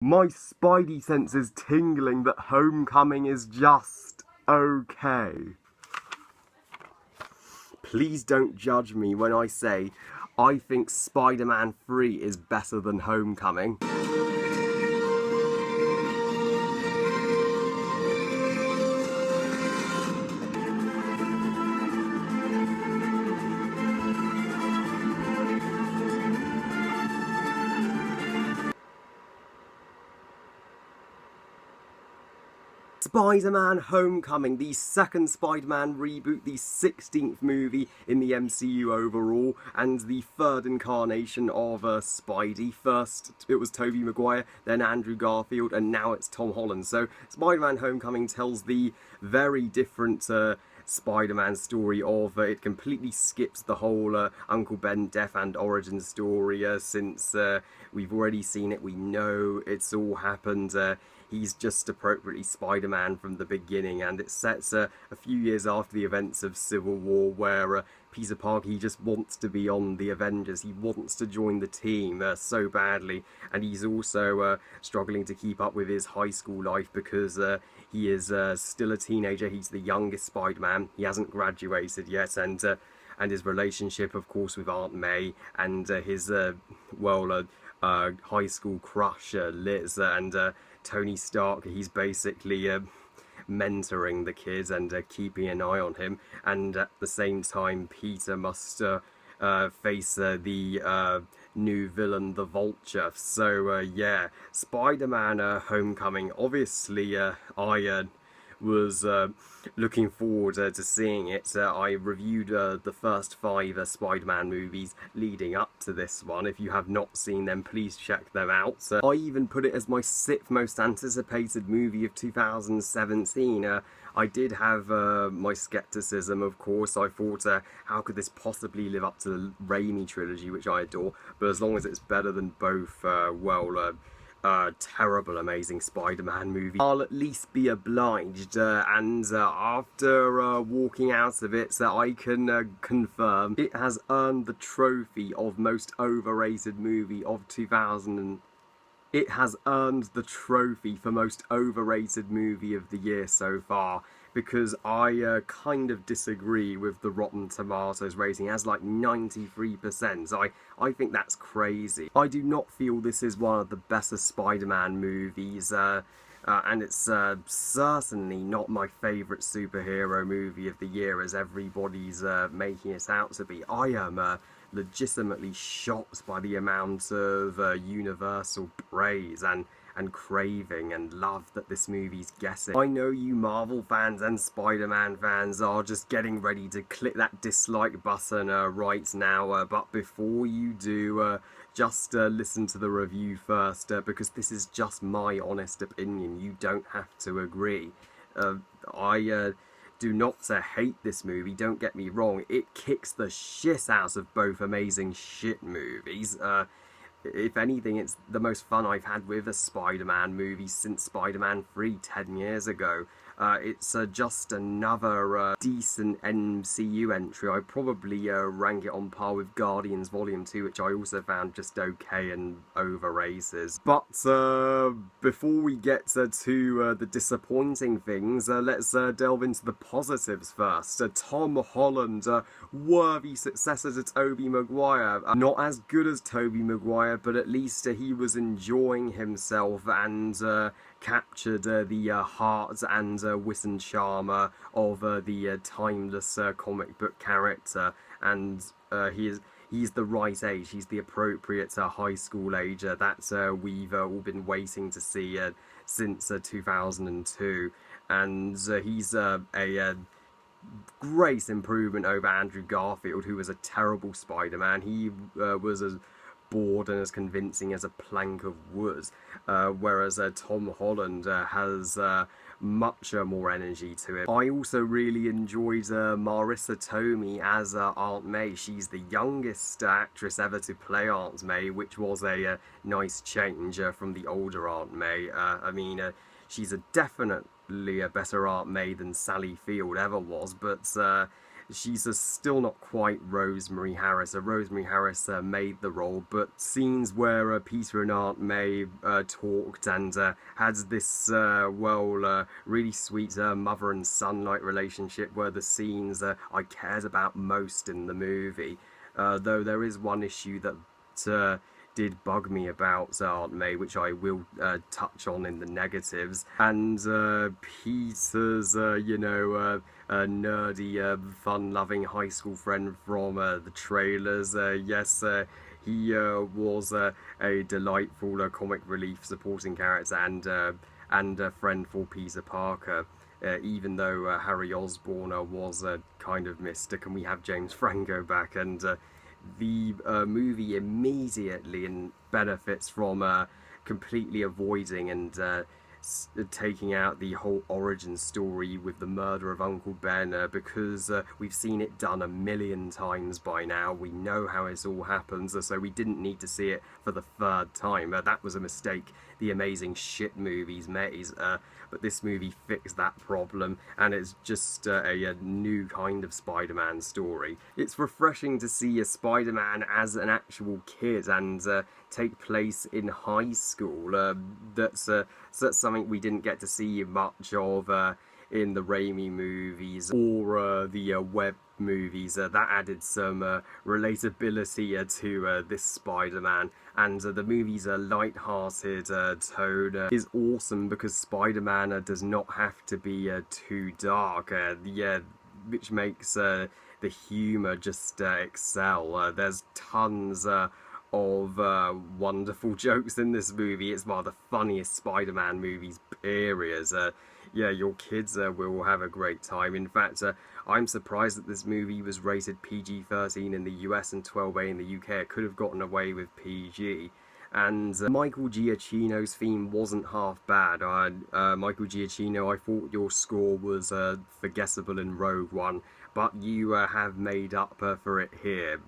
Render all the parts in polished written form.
My spidey sense is tingling that Homecoming is just okay. Please don't judge me when I say I think Spider-Man 3 is better than Homecoming. Spider-Man Homecoming, the second Spider-Man reboot, the 16th movie in the MCU overall, and the third incarnation of Spidey. First it was Tobey Maguire, then Andrew Garfield, and now it's Tom Holland. So Spider-Man Homecoming tells the very different Spider-Man story of it completely skips the whole Uncle Ben death and origin story since we've already seen it, we know it's all happened. He's just appropriately Spider-Man from the beginning, and it sets a few years after the events of Civil War, where Peter Parker, he just wants to be on the Avengers, he wants to join the team so badly, and he's also struggling to keep up with his high school life because he is still a teenager. He's the youngest Spider-Man, he hasn't graduated yet, and his relationship, of course, with Aunt May, and his, high school crush, Liz, and Tony Stark, he's basically mentoring the kid and keeping an eye on him, and at the same time Peter must face the new villain, the Vulture. So yeah, Spider-Man Homecoming, obviously I was looking forward to seeing it. I reviewed the first 5 Spider-Man movies leading up to this one. If you have not seen them, please check them out. I even put it as my 6th most anticipated movie of 2017. I did have my skepticism, of course. I thought, how could this possibly live up to the Raimi trilogy, which I adore? But as long as it's better than both, terrible Amazing Spider-Man movie, I'll at least be obliged, and after walking out of it, I can confirm it has earned the trophy of most overrated movie of 2000. It has earned the trophy for most overrated movie of the year so far, because I kind of disagree with the Rotten Tomatoes rating. It has like 93%. I think that's crazy. I do not feel this is one of the best Spider-Man movies, and it's certainly not my favourite superhero movie of the year, as everybody's making it out to be. I am legitimately shocked by the amount of universal praise and craving and love that this movie's getting. I know you Marvel fans and Spider-Man fans are just getting ready to click that dislike button right now, but before you do, just listen to the review first, because this is just my honest opinion. You don't have to agree. I do not hate this movie, don't get me wrong. It kicks the shit out of both amazing shit movies. If anything, it's the most fun I've had with a Spider-Man movie since Spider-Man 3 10 years ago. It's just another decent MCU entry. I'd probably rank it on par with Guardians Volume 2, which I also found just okay and overrated. But before we get to the disappointing things, let's delve into the positives first. Tom Holland, worthy successor to Tobey Maguire. Not as good as Tobey Maguire, but at least he was enjoying himself and captured the heart and wit and charm of the timeless comic book character, and he's the right age, he's the appropriate high school age that we've all been waiting to see since 2002, and he's a great improvement over Andrew Garfield, who was a terrible Spider-Man. He was as bored and as convincing as a plank of wood, whereas Tom Holland has much more energy to it. I also really enjoyed Marissa Tomei as Aunt May. She's the youngest actress ever to play Aunt May, which was a nice change from the older Aunt May. I mean, she's definitely a better Aunt May than Sally Field ever was, but she's still not quite Rosemary Harris. Rosemary Harris made the role, but scenes where Peter and Aunt May talked and had this, really sweet mother and son-like relationship were the scenes I cared about most in the movie. Though there is one issue that did bug me about Aunt May, which I will touch on in the negatives, and Peter's, nerdy, fun-loving high school friend from the trailers. Yes, he was a delightful comic relief supporting character and a friend for Peter Parker. Even though Harry Osborn was kind of missed. Can we have James Franco back? And the movie immediately benefits from completely avoiding and taking out the whole origin story with the murder of Uncle Ben, because we've seen it done 1,000,000 times by now. We know how it all happens, so we didn't need to see it for the 3rd time. That was a mistake the amazing shit movies made, but this movie fixed that problem, and it's just a new kind of Spider-Man story. It's refreshing to see a Spider-Man as an actual kid and take place in high school. That's something we didn't get to see much of in the Raimi movies or the Webb movies. That added some relatability to this Spider-Man, and the movie's light-hearted tone is awesome because Spider-Man does not have to be too dark, which makes the humour just excel. There's tons of wonderful jokes in this movie. It's one of the funniest Spider-Man movies, period. Yeah, your kids will have a great time. In fact, I'm surprised that this movie was rated PG-13 in the US and 12A in the UK. It could have gotten away with PG. And Michael Giacchino's theme wasn't half bad. Michael Giacchino, I thought your score was forgettable in Rogue One, but you have made up for it here.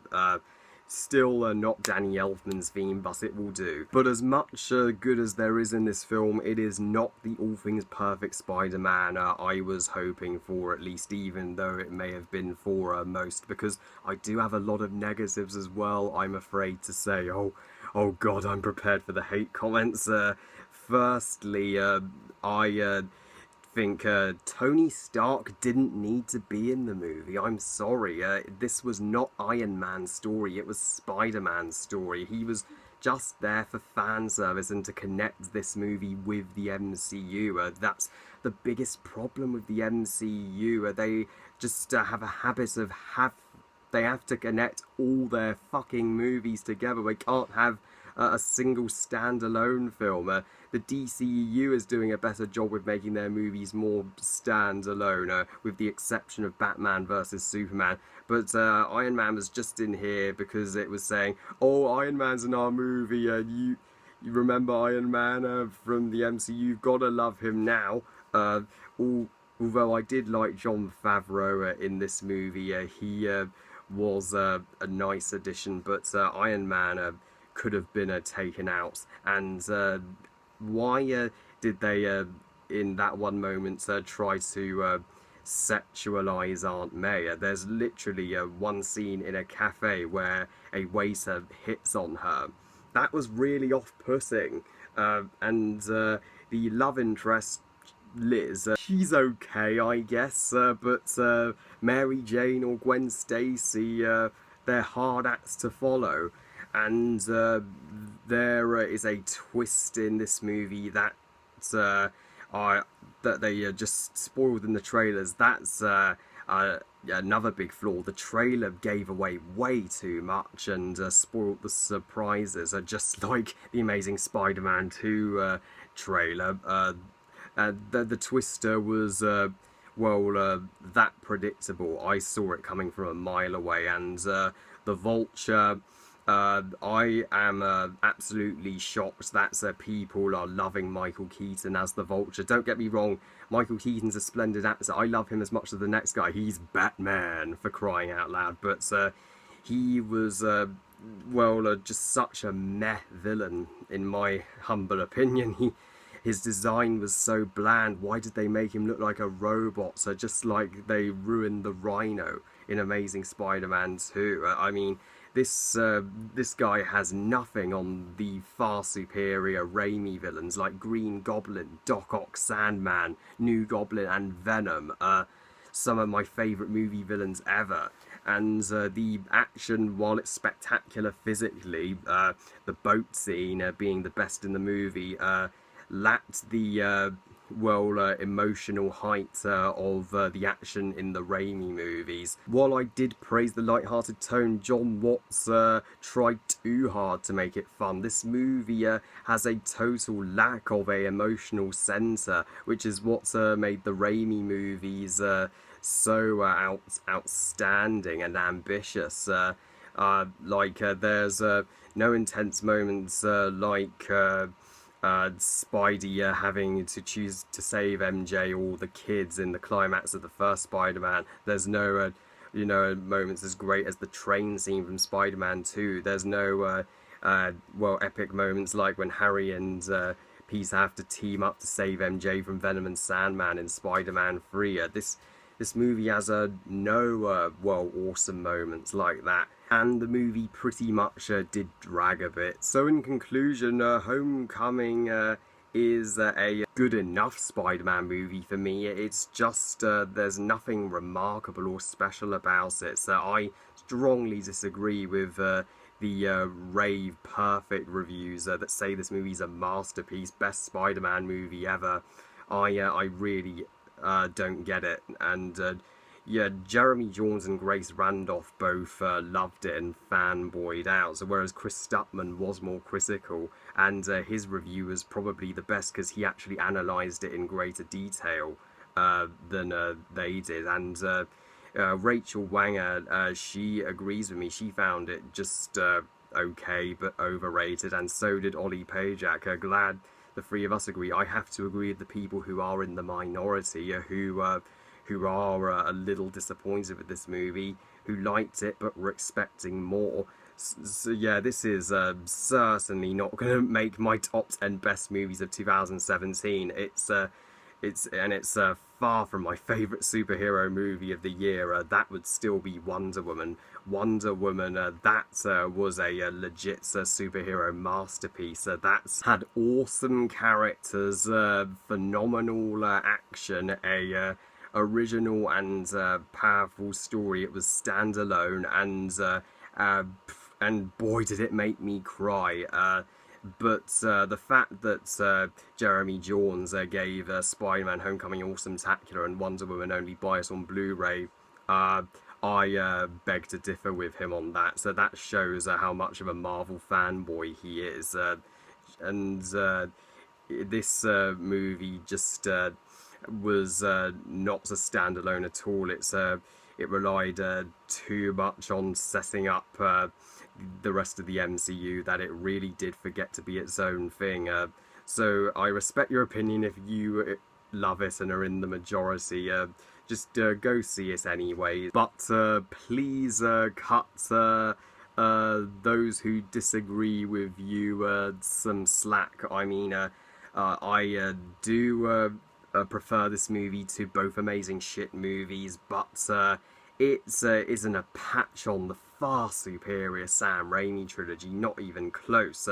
Still not Danny Elfman's theme, but it will do. But as much good as there is in this film, it is not the all things perfect Spider-Man I was hoping for, at least, even though it may have been for most, because I do have a lot of negatives as well, I'm afraid to say. Oh god, I'm prepared for the hate comments. Firstly, I think Tony Stark didn't need to be in the movie. I'm sorry. This was not Iron Man's story. It was Spider-Man's story. He was just there for fan service and to connect this movie with the MCU. That's the biggest problem with the MCU. They just have a habit of they have to connect all their fucking movies together. They can't have a single standalone film. The DCEU is doing a better job with making their movies more standalone, with the exception of Batman vs Superman. But Iron Man was just in here because it was saying, oh, Iron Man's in our movie, you remember Iron Man from the MCU, you've got to love him now. Although I did like Jon Favreau in this movie, he was a nice addition, but Iron Man could have been taken out. And why did they, in that one moment, try to sexualize Aunt May? There's literally one scene in a cafe where a waiter hits on her. That was really off-putting. And the love interest, Liz, she's okay, I guess, but Mary Jane or Gwen Stacy, they're hard acts to follow. And there is a twist in this movie that they just spoiled in the trailers. That's another big flaw. The trailer gave away way too much and spoiled the surprises, just like the Amazing Spider-Man 2 trailer. The twister was, that predictable. I saw it coming from a mile away, and the Vulture, I am absolutely shocked that people are loving Michael Keaton as the Vulture. Don't get me wrong, Michael Keaton's a splendid actor. I love him as much as the next guy. He's Batman, for crying out loud. But he was, just such a meh villain, in my humble opinion. his design was so bland. Why did they make him look like a robot? So just like they ruined the Rhino in Amazing Spider-Man 2. I mean, this guy has nothing on the far superior Raimi villains like Green Goblin, Doc Ock, Sandman, New Goblin, and Venom. Some of my favourite movie villains ever. And the action, while it's spectacular physically, the boat scene being the best in the movie, lacked the emotional height of the action in the Raimi movies. While I did praise the light-hearted tone, John Watts tried too hard to make it fun. This movie has a total lack of a emotional centre, which is what's made the Raimi movies so outstanding and ambitious. There's no intense moments like Spidey having to choose to save MJ or the kids in the climax of the first Spider-Man. There's no, moments as great as the train scene from Spider-Man 2. There's no, epic moments like when Harry and Peter have to team up to save MJ from Venom and Sandman in Spider-Man 3. This movie has no, awesome moments like that. And the movie pretty much did drag a bit. So in conclusion, Homecoming is a good enough Spider-Man movie for me. It's just, there's nothing remarkable or special about it. So I strongly disagree with the rave perfect reviews that say this movie's a masterpiece, best Spider-Man movie ever. I really don't get it. And yeah, Jeremy Jahns and Grace Randolph both loved it and fanboyed out, so whereas Chris Stuckman was more critical, and his review was probably the best because he actually analysed it in greater detail than they did. And Rachel Wanger, she agrees with me. She found it just okay but overrated, and so did Ollie Pajak. Glad the three of us agree. I have to agree with the people who are in the minority, who are a little disappointed with this movie, who liked it but were expecting more. So yeah, this is certainly not going to make my top 10 best movies of 2017. It's far from my favourite superhero movie of the year. That would still be Wonder Woman. Wonder Woman, that was a legit superhero masterpiece. That's had awesome characters, phenomenal action, a original and powerful story. It was standalone, and boy did it make me cry. But the fact that Jeremy Jahns gave Spider-Man Homecoming Awesome-tacular and Wonder Woman only buy it on Blu-ray, I beg to differ with him on that. So that shows how much of a Marvel fanboy he is. This movie just was not a standalone at all. It relied too much on setting up the rest of the MCU that it really did forget to be its own thing. So I respect your opinion if you love it and are in the majority. Just go see it anyway. But please cut those who disagree with you some slack. I mean, I do prefer this movie to both amazing shit movies, but it isn't a patch on the far superior Sam Raimi trilogy, not even close.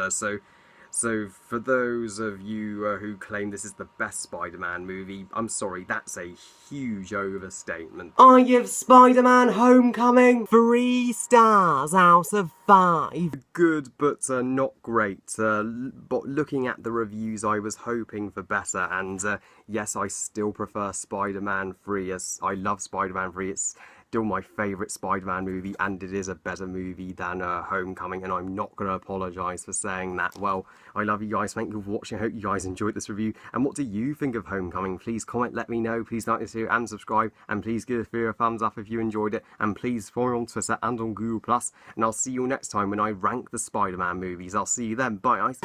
So for those of you who claim this is the best Spider-Man movie, I'm sorry, that's a huge overstatement. I give Spider-Man Homecoming 3 stars out of 5. Good, but not great. But looking at the reviews, I was hoping for better, and yes, I still prefer Spider-Man 3. Yes, I love Spider-Man 3. It's still my favourite Spider-Man movie, and it is a better movie than Homecoming, and I'm not going to apologise for saying that. Well, I love you guys, thank you for watching, I hope you guys enjoyed this review, and what do you think of Homecoming? Please comment, let me know, please like this video and subscribe, and please give this video a thumbs up if you enjoyed it, and please follow me on Twitter and on Google+, and I'll see you all next time when I rank the Spider-Man movies. I'll see you then, bye guys.